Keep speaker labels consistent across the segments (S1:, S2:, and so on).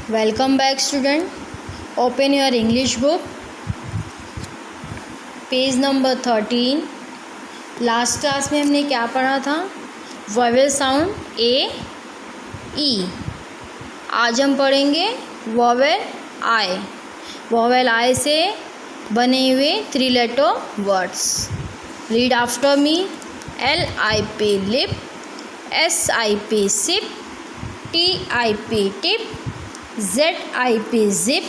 S1: Welcome back student. Open your English book. Page number 13. Last class में हमने क्या पढ़ा था? वॉवेल साउंड ए ई. आज हम पढ़ेंगे वॉवेल आई. वॉवेल आई से बने हुए 3 letter words. Read after me. LIP lip, SIP sip, TIP tip, ZIP zip,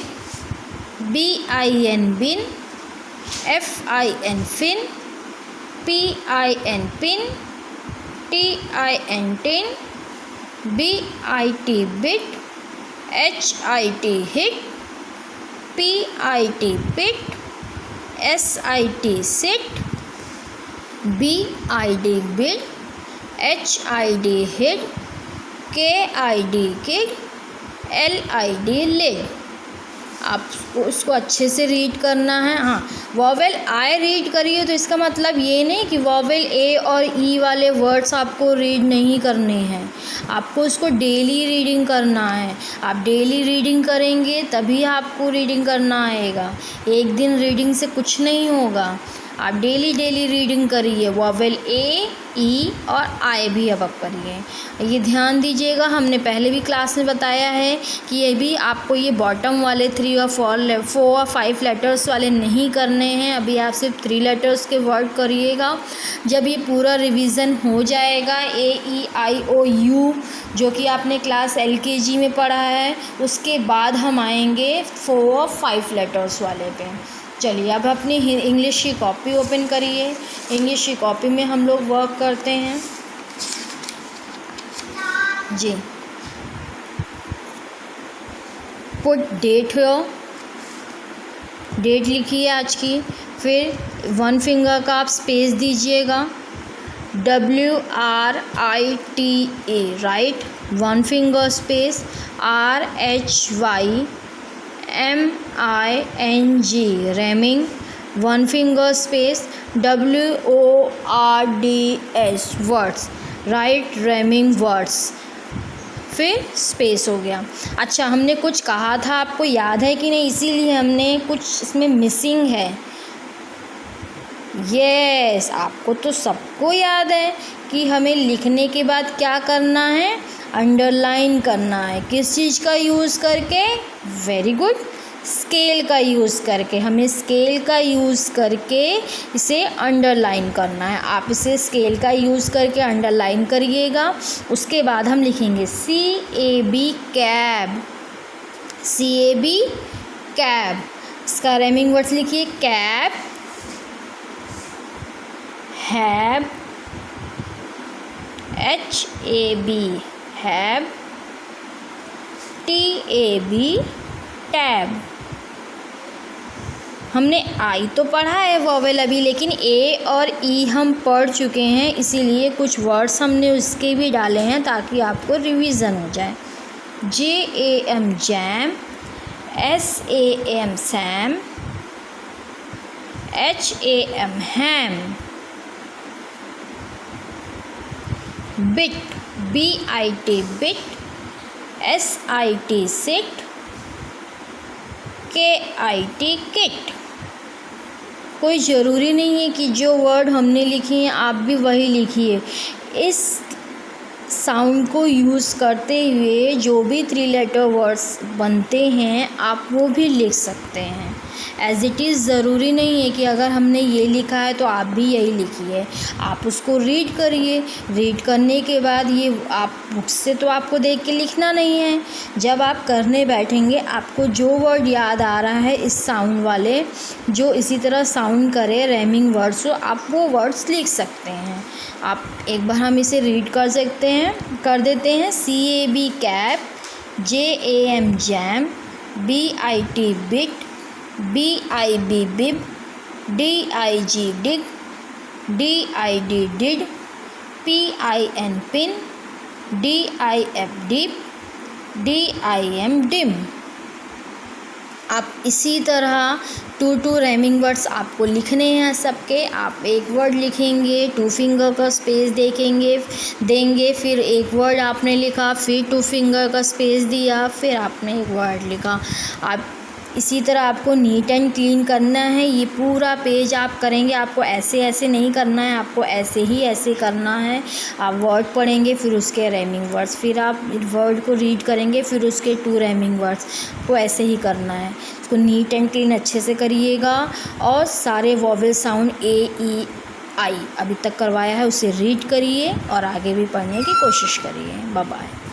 S1: BIN bin, FIN fin, PIN pin, TIN tin, BIT bit, HIT hit, PIT pit, SIT sit, BID bid, HID hid, KID kid, LID lid. आपको उसको अच्छे से read करना है. हाँ, vowel I read करिए तो इसका मतलब ये नहीं कि वॉवेल ए और ई वाले वर्ड्स आपको रीड नहीं करने हैं. आपको उसको डेली रीडिंग करना है. आप डेली रीडिंग करेंगे तभी आपको रीडिंग करना आएगा. एक दिन रीडिंग से कुछ नहीं होगा. आप डेली रीडिंग करिए. वॉवेल ए ई और आई भी अब करिए. ये ध्यान दीजिएगा, हमने पहले भी क्लास में बताया है कि ये भी आपको ये बॉटम वाले 3 और 4 और 5 लेटर्स वाले नहीं करने हैं. अभी आप सिर्फ 3 लेटर्स के वर्ड करिएगा. जब ये पूरा रिवीजन हो जाएगा ए ई आई ओ यू जो कि आपने क्लास LKG में पढ़ा है, उसके बाद हम आएंगे 4 और 5 लेटर्स वाले पे. चलिए अब अपनी इंग्लिश की कॉपी ओपन करिए. इंग्लिश की कॉपी में हम लोग वर्क करते हैं जी. पुट डेट हो, डेट लिखिए आज की. फिर 1 फिंगर का आप स्पेस दीजिएगा. WRITA right. 1 finger space. RHYMING rhyming. 1 finger space. WORDS words right. Rhyming words. फिर स्पेस हो गया. अच्छा, हमने कुछ कहा था, आपको याद है कि नहीं? इसीलिए हमने कुछ इसमें मिसिंग है. यस, आपको तो सबको याद है कि हमें लिखने के बाद क्या करना है? अंडरलाइन करना है. किस चीज़ का यूज़ करके? वेरी गुड, स्केल का यूज़ करके. हमें स्केल का यूज़ करके इसे अंडरलाइन करना है. आप इसे स्केल का यूज़ करके अंडरलाइन करिएगा. उसके बाद हम लिखेंगे CAB कैब. CAB cab. इसका रैमिंग वर्ड्स लिखिए. कैब, हैब, HAB हैब, TAB टैब. हमने आई तो पढ़ा है वॉवेल अभी, लेकिन ए और ई हम पढ़ चुके हैं, इसीलिए कुछ वर्ड्स हमने उसके भी डाले हैं ताकि आपको रिवीजन हो जाए. JAM jam, SAM Sam, HAM ham. Bit, BIT bit, SIT sit, KIT kit. कोई ज़रूरी नहीं है कि जो वर्ड हमने लिखे हैं आप भी वही लिखिए. इस साउंड को यूज़ करते हुए जो भी 3 लेटर वर्ड्स बनते हैं आप वो भी लिख सकते हैं. एज़ इट इज़ ज़रूरी नहीं है कि अगर हमने ये लिखा है तो आप भी यही लिखिए. आप उसको रीड करिए. रीड करने के बाद ये आप बुक से तो आपको देख के लिखना नहीं है. जब आप करने बैठेंगे आपको जो वर्ड याद आ रहा है इस साउंड वाले, जो इसी तरह साउंड करे रैमिंग वर्ड्स हो, आप वो वर्ड्स लिख सकते हैं. आप एक बार हम इसे रीड कर सकते हैं, कर देते हैं. CAB cab, JAM jam, BIT bit, BIB bib, DIG dig, DID did, PIN pin, DIF dip, DIM dim. आप इसी तरह 2 राइमिंग वर्ड्स आपको लिखने हैं सबके। आप एक वर्ड लिखेंगे, 2 फिंगर का स्पेस देंगे, फिर एक वर्ड आपने लिखा, फिर 2 फिंगर का स्पेस दिया, फिर आपने एक वर्ड लिखा। आप इसी तरह आपको नीट एंड क्लीन करना है। ये पूरा पेज आप करेंगे, आपको ऐसे नहीं करना है, आपको ऐसे करना है। आप वर्ड पढ़ेंगे, फिर उसके राइमिंग वर्ड्स, फिर आप वर्ड को रीड करेंगे, फिर उसके 2 राइमिंग वर्ड्स, को ऐसे ही करना है। इसको नीट एंड क्लीन अच्छे से करिएगा और सारे vowel sound A E I अभी तक करवाया है उसे रीड करिए और आगे भी पढ़ने की कोशिश करिए। Bye bye.